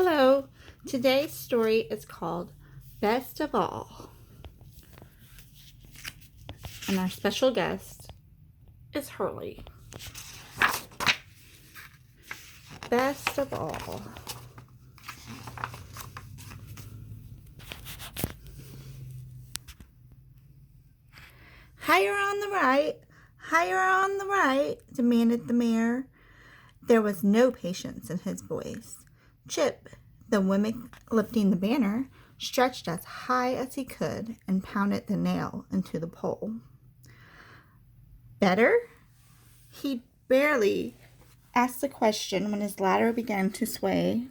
Hello, today's story is called Best of All, and our special guest is Hurley. Best of all. Higher on the right, higher on the right, demanded the mayor. There was no patience in his voice. Chip, the mimic lifting the banner, stretched as high as he could and pounded the nail into the pole. Better? He barely asked the question when his ladder began to sway.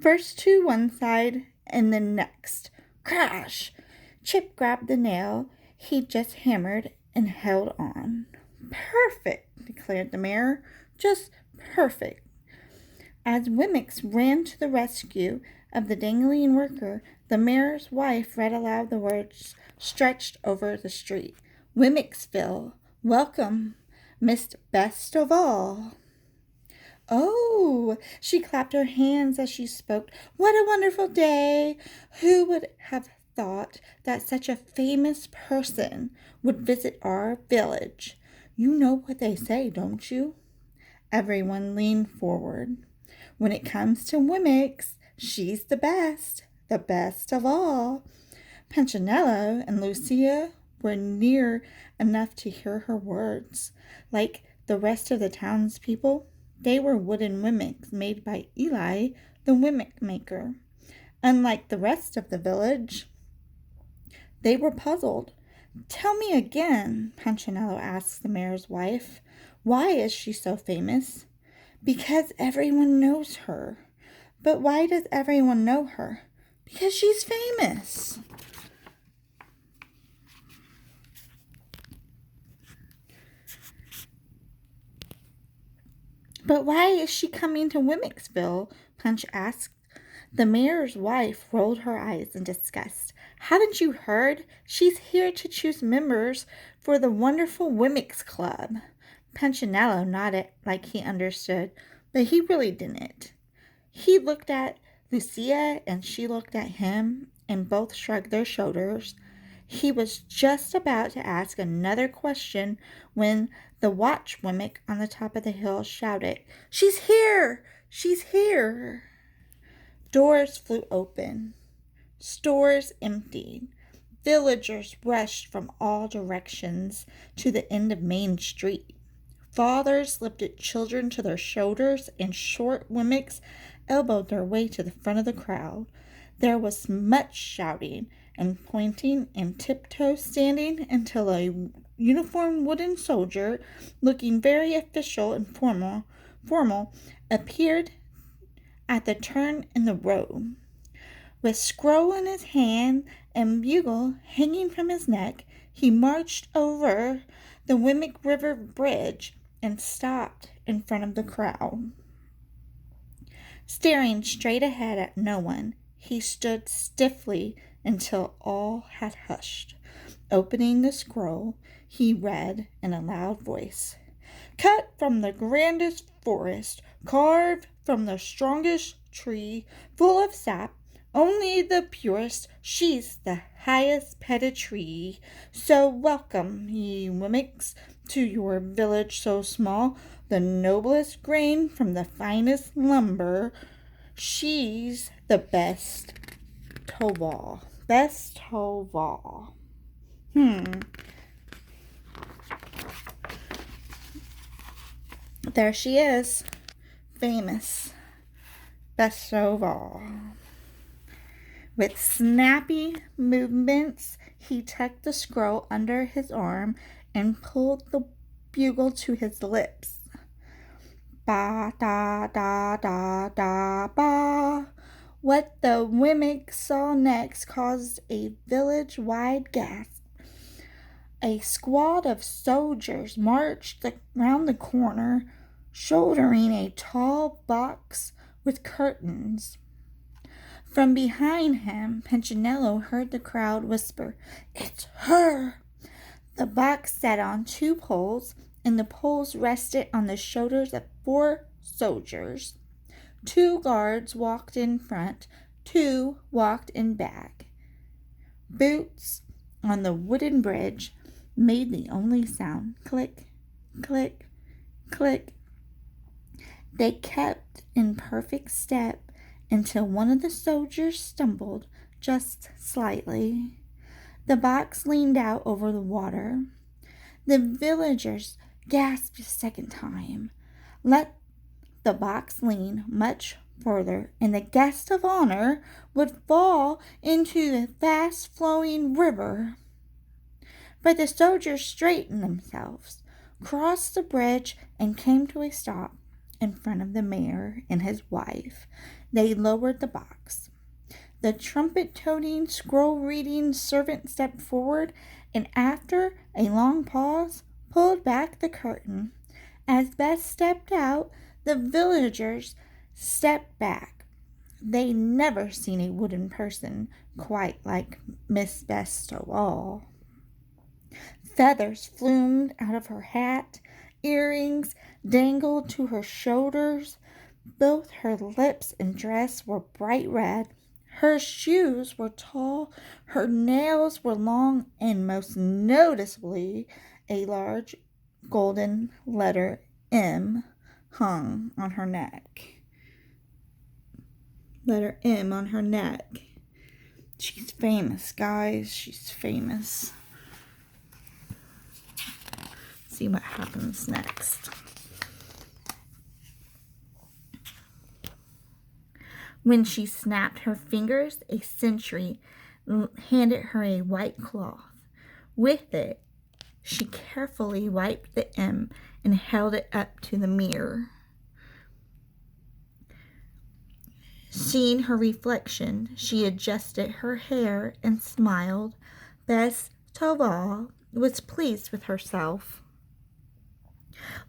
First to one side and then next. Crash! Chip grabbed the nail he'd just hammered and held on. Perfect, declared the mayor. Just perfect. As Wemmix ran to the rescue of the dangling worker, the mayor's wife read aloud the words stretched over the street. Wemmixville, welcome, Miss Best of All. Oh, she clapped her hands as she spoke. What a wonderful day! Who would have thought that such a famous person would visit our village? You know what they say, don't you? Everyone leaned forward. When it comes to Wemmix, she's the best of all. Punchinello and Lucia were near enough to hear her words. Like the rest of the townspeople, they were wooden Wemmix made by Eli, the Wemmick maker. Unlike the rest of the village, they were puzzled. Tell me again, Punchinello asked the mayor's wife. Why is she so famous? Because everyone knows her. But why does everyone know her? Because she's famous. But why is she coming to Wemmixville? Punch asked. The mayor's wife rolled her eyes in disgust. Haven't you heard? She's here to choose members for the wonderful Wemmix Club. Punchinello nodded like he understood, but he really didn't. He looked at Lucia and she looked at him, and both shrugged their shoulders. He was just about to ask another question when the watch Wemmick on the top of the hill shouted, She's here! She's here! Doors flew open. Stores emptied. Villagers rushed from all directions to the end of Main Street. Fathers lifted children to their shoulders, and short Wemmicks elbowed their way to the front of the crowd. There was much shouting and pointing and tiptoe standing until a uniformed wooden soldier, looking very official and formal, appeared at the turn in the road. With scroll in his hand and bugle hanging from his neck, he marched over the Wemmick River Bridge and stopped in front of the crowd. Staring straight ahead at no one, he stood stiffly until all had hushed. Opening the scroll, he read in a loud voice, Cut from the grandest forest, carved from the strongest tree, full of sap, only the purest, she's the highest pedigree. So welcome, ye Wemmicks, to your village so small, the noblest grain from the finest lumber. She's the best of all. Best of all. There she is. Famous. Best of all. With snappy movements, he tucked the scroll under his arm and pulled the bugle to his lips. Ba da da da da ba. What the Wemmick saw next caused a village-wide gasp. A squad of soldiers marched round the corner, shouldering a tall box with curtains. From behind him, Punchinello heard the crowd whisper, It's her! The box sat on two poles, and the poles rested on the shoulders of 4 soldiers. 2 guards walked in front, 2 walked in back. Boots on the wooden bridge made the only sound. Click, click, click. They kept in perfect step until one of the soldiers stumbled just slightly. The box leaned out over the water. The villagers gasped a second time. Let the box lean much further, and the guest of honor would fall into the fast-flowing river. But the soldiers straightened themselves, crossed the bridge, and came to a stop in front of the mayor and his wife. They lowered the box. The trumpet-toting, scroll-reading servant stepped forward, and after a long pause, pulled back the curtain. As Bess stepped out, the villagers stepped back. They'd never seen a wooden person quite like Miss Bess Stovall. Feathers flumed out of her hat. Earrings dangled to her shoulders. Both her lips and dress were bright red. Her shoes were tall. Her nails were long, and most noticeably, a large golden letter M hung on her neck. Letter M on her neck. She's famous, guys. She's famous. See what happens next. When she snapped her fingers, a sentry handed her a white cloth. With it, she carefully wiped the M and held it up to the mirror. Seeing her reflection, she adjusted her hair and smiled. Bess Stovall was pleased with herself.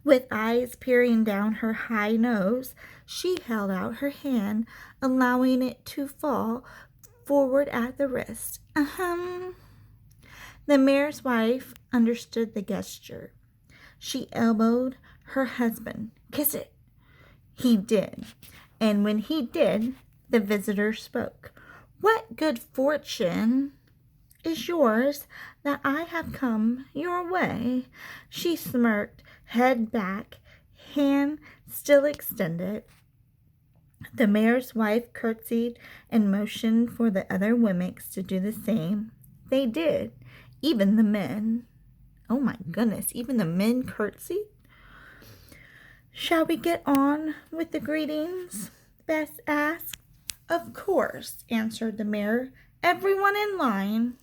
With eyes peering down her high nose, she held out her hand, allowing it to fall forward at the wrist. The mayor's wife understood the gesture. She elbowed her husband. "Kiss it." He did. And when he did, the visitor spoke. "What good fortune is yours that I have come your way?" She smirked, head back, hand still extended. The mayor's wife curtsied and motioned for the other Wemmicks to do the same. They did, even the men. Oh my goodness, even the men curtsied? "Shall we get on with the greetings?" Bess asked. "Of course," answered the mayor. "Everyone in line."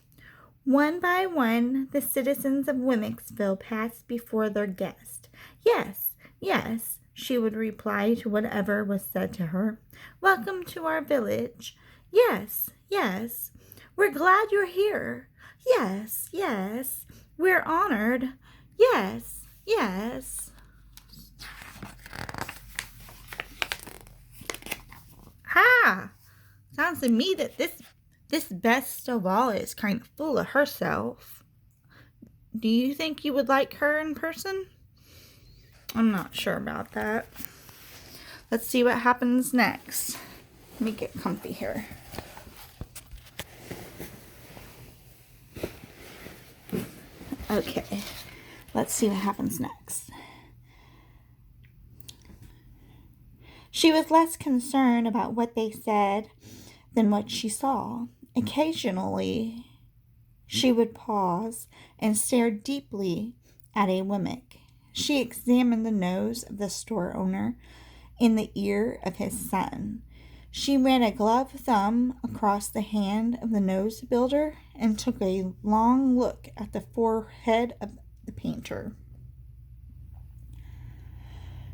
One by one, the citizens of Wemmicksville passed before their guest. "Yes, yes," she would reply to whatever was said to her. "Welcome to our village." "Yes, yes." "We're glad you're here." "Yes, yes." "We're honored." "Yes, yes." Sounds to me that this Bess Stovall is kind of full of herself. Do you think you would like her in person? I'm not sure about that. Let's see what happens next. Let me get comfy here. Okay, let's see what happens next. She was less concerned about what they said than what she saw. Occasionally, she would pause and stare deeply at a Wemmick. She examined the nose of the store owner and the ear of his son. She ran a gloved thumb across the hand of the nose builder and took a long look at the forehead of the painter.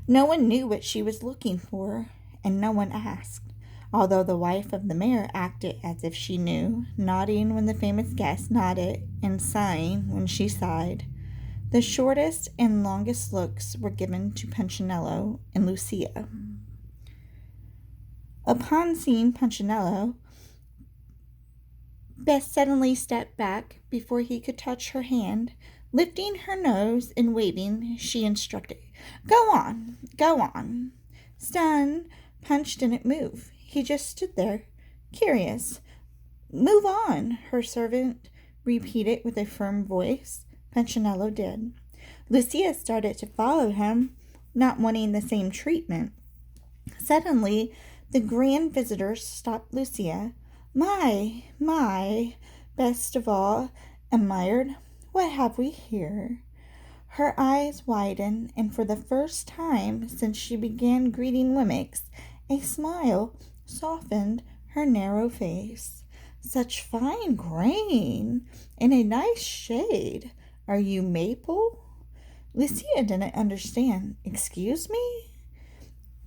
No one knew what she was looking for, and no one asked, although the wife of the mayor acted as if she knew, nodding when the famous guest nodded and sighing when she sighed. The shortest and longest looks were given to Punchinello and Lucia. Upon seeing Punchinello, Bess suddenly stepped back before he could touch her hand. Lifting her nose and waving, she instructed, "Go on, go on." Stunned, Punch didn't move. He just stood there, curious. Move on, her servant repeated with a firm voice. Punchinello did. Lucia started to follow him, not wanting the same treatment. Suddenly, the grand visitor stopped Lucia. My, best of all, admired. What have we here? Her eyes widened, and for the first time since she began greeting Wemmicks, a smile softened her narrow face. Such fine grain, and a nice shade. Are you maple? Lucia didn't understand. Excuse me?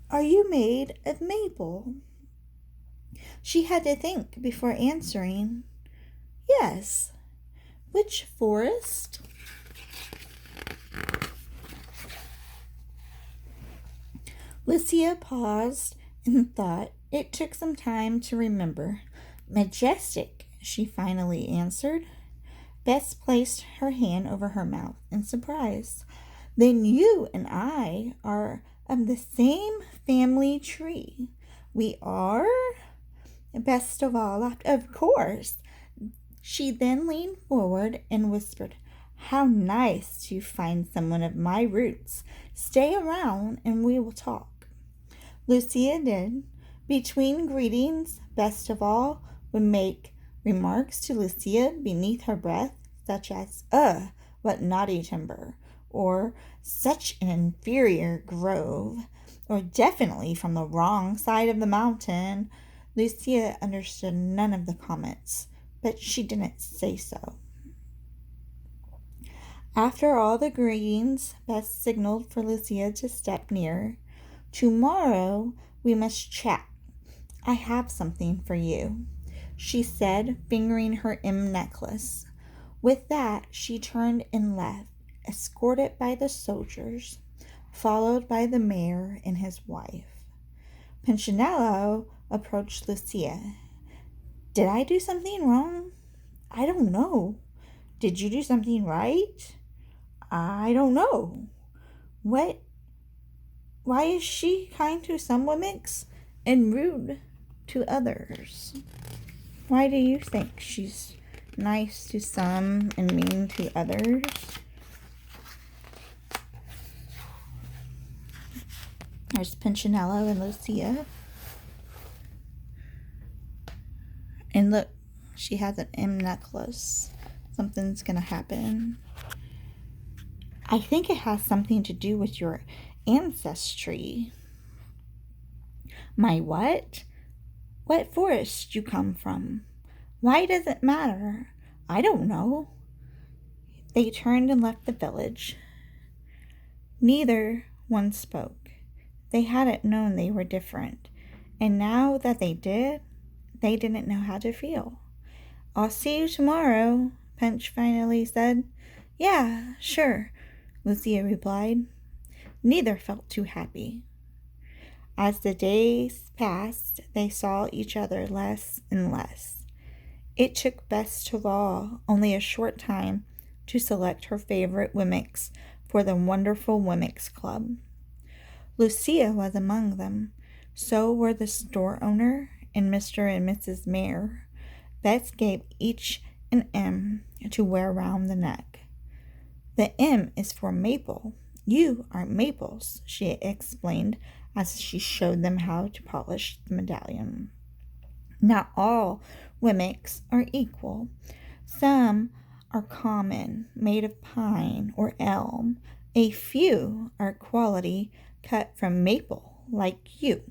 Are you made of maple? She had to think before answering. Yes. Which forest? Lucia paused and thought. It took some time to remember. Majestic, she finally answered. Bess placed her hand over her mouth in surprise. Then you and I are of the same family tree. We are? Best of all laughed. Of course. She then leaned forward and whispered, How nice to find someone of my roots. Stay around and we will talk. Lucia did. Between greetings, Best of all would make remarks to Lucia beneath her breath, such as, what naughty timber, or such an inferior grove, or definitely from the wrong side of the mountain. Lucia understood none of the comments, but she didn't say so. After all the greetings, Bess signaled for Lucia to step near. Tomorrow we must chat. I have something for you, she said, fingering her necklace. With that, she turned and left, escorted by the soldiers, followed by the mayor and his wife. Punchinello approached Lucia. Did I do something wrong? I don't know. Did you do something right? I don't know. What? Why is she kind to some Wemmicks and rude to others? Why do you think she's nice to some and mean to others? There's Punchinello and Lucia. And look, she has an M necklace. Something's gonna happen. I think it has something to do with your ancestry. My what? What forest you come from? Why does it matter? I don't know. They turned and left the village. Neither one spoke. They hadn't known they were different, and now that they did, they didn't know how to feel. I'll see you tomorrow, Punch finally said. Yeah, sure, Lucia replied. Neither felt too happy. As the days passed, they saw each other less and less. It took Best of all only a short time to select her favorite Wemmicks for the wonderful Wemmicks Club. Lucia was among them. So were the store owner and Mr. and Mrs. Mayor. Bess gave each an M to wear round the neck. The M is for maple. You are maples, she explained as she showed them how to polish the medallion. Not all Wemmicks are equal. Some are common, made of pine or elm. A few are quality cut from maple, like you.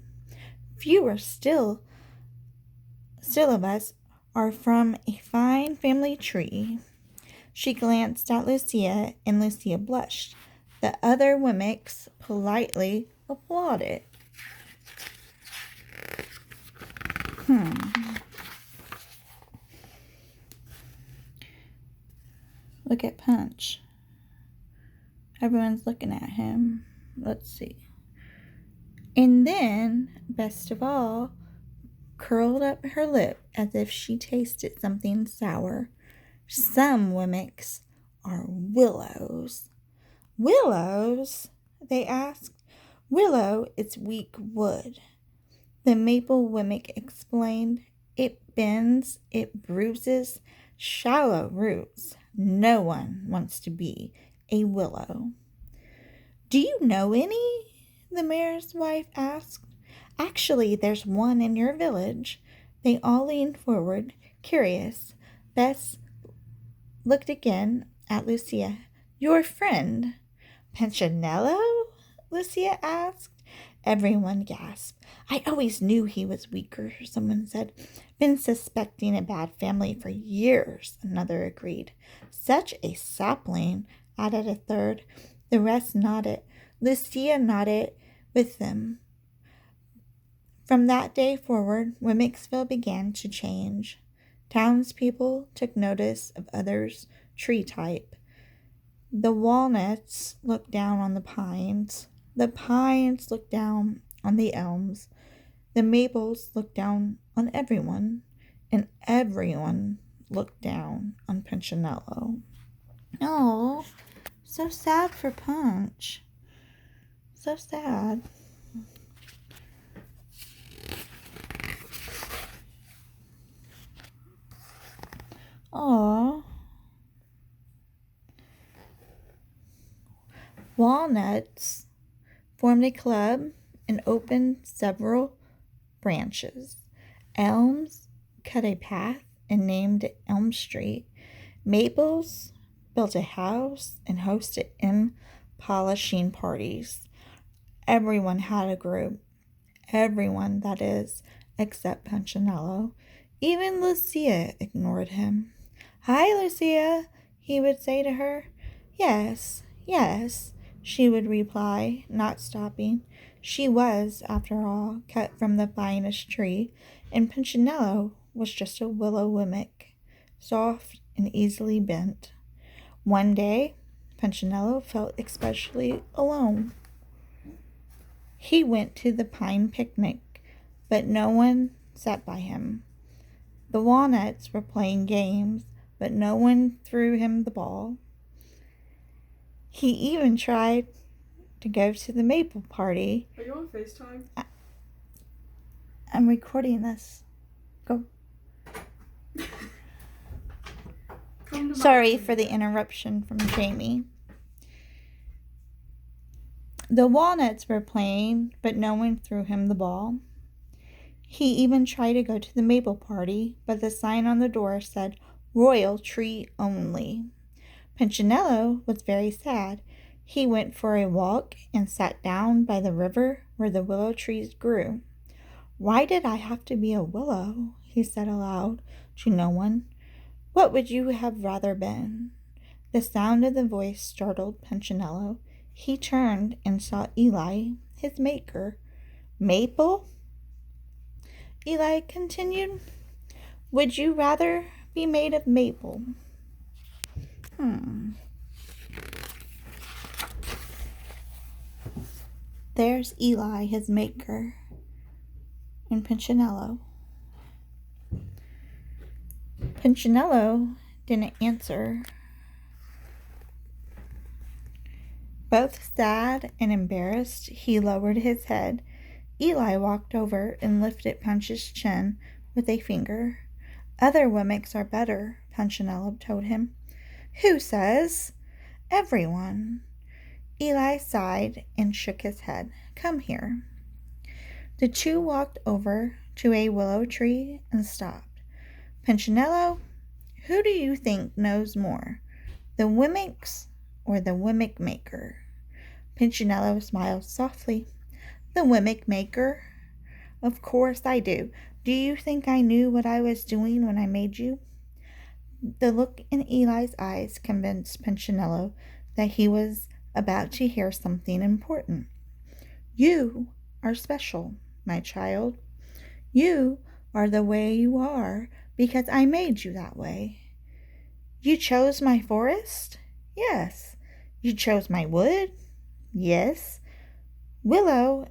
Fewer still of us are from a fine family tree. She glanced at Lucia, and Lucia blushed. The other Wemmicks politely applauded. Look at Punch. Everyone's looking at him. Let's see. And then, best of all, curled up her lip as if she tasted something sour. Some Wemmicks are willows. Willows? They asked. Willow is weak wood. The maple wimmick explained. It bends, it bruises, shallow roots. No one wants to be a willow. Do you know any? The mayor's wife asked. Actually, there's one in your village. They all leaned forward, curious. Bess looked again at Lucia. Your friend. Punchinello? Lucia asked. Everyone gasped. I always knew he was weaker, someone said. Been suspecting a bad family for years, another agreed. Such a sapling, added a third. The rest nodded. Lucia nodded with them. From that day forward, Wemmicksville began to change. Townspeople took notice of others' tree type. The walnuts looked down on the pines. The pines looked down on the elms. The maples looked down on everyone. And everyone looked down on Punchinello. Oh, so sad for Punch. So sad. Aw. Walnuts formed a club and opened several branches. Elms cut a path and named it Elm Street. Maples built a house and hosted polishing parties. Everyone had a group. Everyone, that is, except Punchinello. Even Lucia ignored him. Hi, Lucia, he would say to her. Yes, yes, she would reply, not stopping. She was, after all, cut from the finest tree, and Punchinello was just a willow wimmick, soft and easily bent. One day, Punchinello felt especially alone. He went to the pine picnic, but no one sat by him. The walnuts were playing games, but no one threw him the ball. He even tried to go to the maple party. Are you on FaceTime? I'm recording this. Go. Sorry for the interruption from Jamie. The walnuts were playing, but no one threw him the ball. He even tried to go to the maple party, but the sign on the door said, Royal Tree Only. Punchinello was very sad. He went for a walk and sat down by the river where the willow trees grew. Why did I have to be a willow? He said aloud to no one. What would you have rather been? The sound of the voice startled Punchinello. He turned and saw Eli, his maker. Maple? Eli continued. Would you rather be made of maple? There's Eli, his maker, and Punchinello. Punchinello didn't answer. Both sad and embarrassed, he lowered his head. Eli walked over and lifted Punch's chin with a finger. Other wimmicks are better, Punchinello told him. Who says? Everyone. Eli sighed and shook his head. Come here. The two walked over to a willow tree and stopped. Punchinello, who do you think knows more, the wimmicks or the wimmick maker? Punchinello smiled softly. The wimmick maker? Of course I do. Do you think I knew what I was doing when I made you? The look in Eli's eyes convinced Punchinello that he was about to hear something important. You are special, my child. You are the way you are because I made you that way. You chose my forest? Yes. You chose my wood? Yes. Willow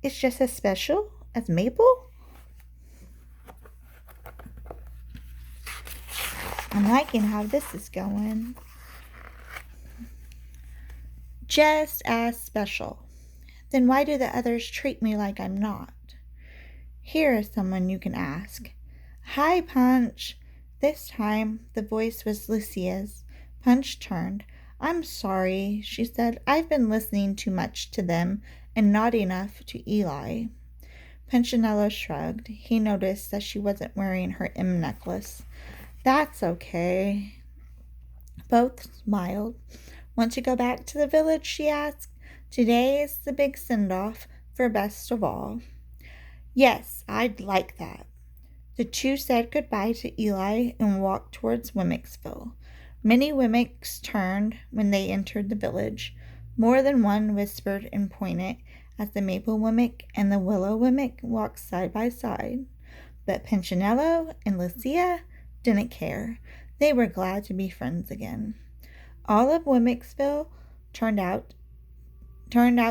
is just as special as maple? I'm liking how this is going. Just as special. Then why do the others treat me like I'm not? Here is someone you can ask. Hi, Punch. This time the voice was Lucia's. Punch turned. I'm sorry, she said. I've been listening too much to them and not enough to Eli. Punchinello shrugged. He noticed that she wasn't wearing her M necklace. That's okay. Both smiled. Want to go back to the village, she asked. Today is the big send-off for Best of All. Yes, I'd like that. The two said goodbye to Eli and walked towards Wemmicksville. Many Wemmicks turned when they entered the village. More than one whispered and pointed as the Maple Wemmick and the Willow Wemmick walked side by side. But Punchinello and Lucia didn't care. They were glad to be friends again. All of Wemmicksville turned out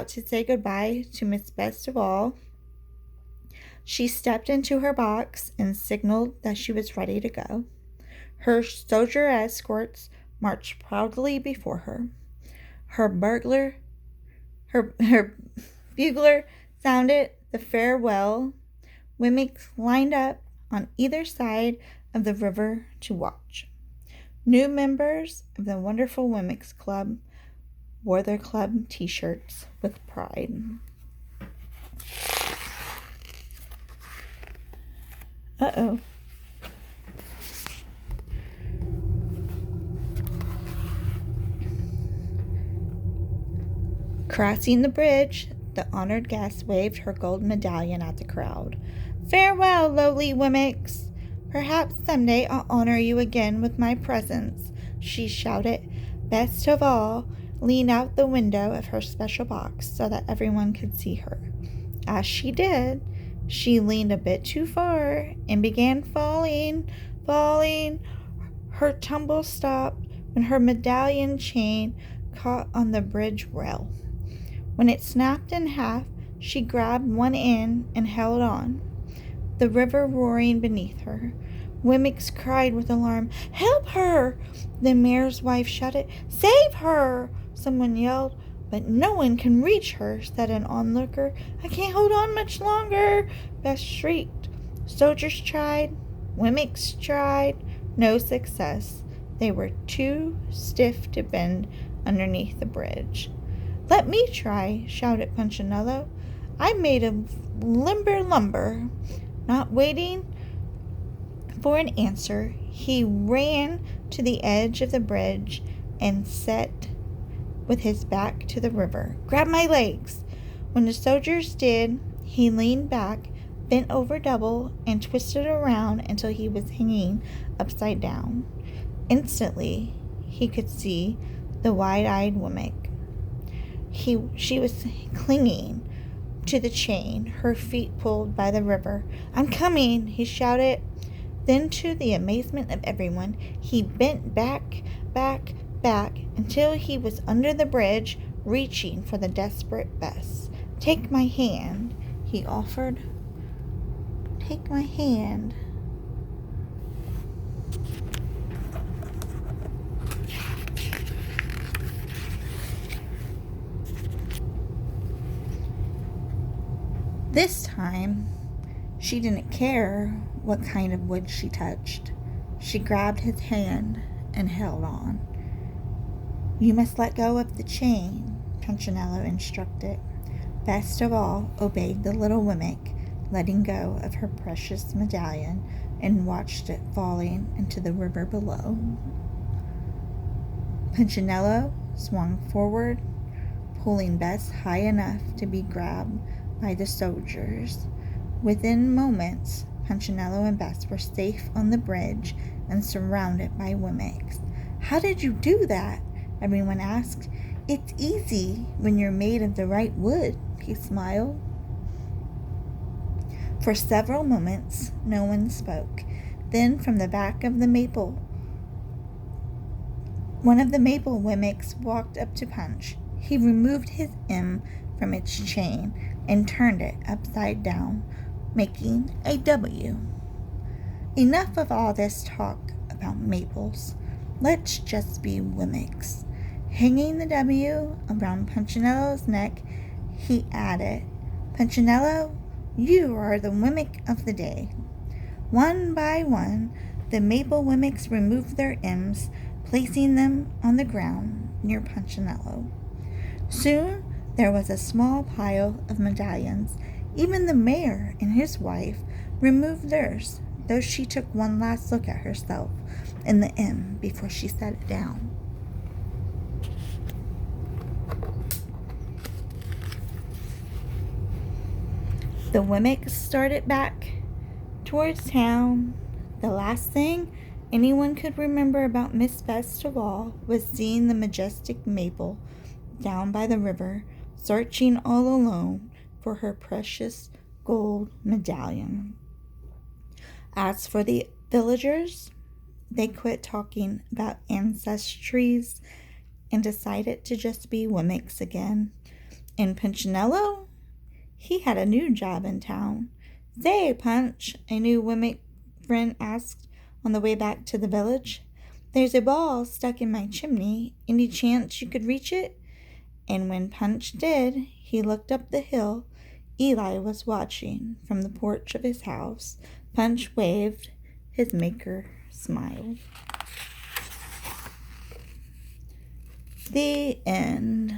to say goodbye to Miss Best of All. She stepped into her box and signaled that she was ready to go. Her soldier escorts marched proudly before her. Her bugler sounded the farewell. Wemmicks lined up on either side of the river to watch. New members of the wonderful Wemmicks Club wore their club t-shirts with pride. Uh-oh. Crossing the bridge, the honored guest waved her gold medallion at the crowd. Farewell, lowly Wemmicks. Perhaps someday I'll honor you again with my presence, she shouted. Best of All leaned out the window of her special box so that everyone could see her. As she did, she leaned a bit too far and began falling. Her tumble stopped when her medallion chain caught on the bridge rail. When it snapped in half, she grabbed one end and held on, the river roaring beneath her. Wemmicks cried with alarm, Help her! The mayor's wife shouted, Save her! Someone yelled, But no one can reach her, said an onlooker. I can't hold on much longer, Beth shrieked. Soldiers tried, Wemmicks tried, no success. They were too stiff to bend underneath the bridge. Let me try, shouted Punchinello. I'm made of limber lumber. Not waiting for an answer, he ran to the edge of the bridge and sat with his back to the river. Grab my legs. When the soldiers did, he leaned back, bent over double, and twisted around until he was hanging upside down. Instantly, he could see the wide-eyed Wemmick. She was clinging to the chain, her feet pulled by the river. I'm coming, he shouted. Then, to the amazement of everyone, he bent back, until he was under the bridge, reaching for the desperate Bess. Take my hand, he offered. Take my hand. This time, she didn't care what kind of wood she touched. She grabbed his hand and held on. You must let go of the chain, Punchinello instructed. Best of All obeyed the little Wemmick, letting go of her precious medallion, and watched it falling into the river below. Punchinello swung forward, pulling Bess high enough to be grabbed by the soldiers. Within moments, Punchinello and Bess were safe on the bridge and surrounded by Wemmicks. How did you do that? Everyone asked. It's easy when you're made of the right wood, he smiled. For several moments, no one spoke. Then, from the back of the maple, one of the Maple Wemmicks walked up to Punch. He removed his M from its chain and turned it upside down, making a W. Enough of all this talk about maples. Let's just be Wemmicks. Hanging the W around Punchinello's neck, he added, "Punchinello, you are the Wemmick of the day." One by one, the maple Wemmicks removed their M's, placing them on the ground near Punchinello. Soon there was a small pile of medallions. Even the mayor and his wife removed theirs, though she took one last look at herself in the M before she set it down. The Wemmicks started back towards town. The last thing anyone could remember about Miss Festival was seeing the majestic Maple down by the river, searching all alone for her precious gold medallion. As for the villagers, they quit talking about ancestries and decided to just be Wemmicks again. And Punchinello, he had a new job in town. "Say, Punch," a new Wemmick friend asked on the way back to the village, "there's a ball stuck in my chimney. Any chance you could reach it?" And when Punch did, he looked up the hill. Eli was watching from the porch of his house. Punch waved. His maker smiled. The end.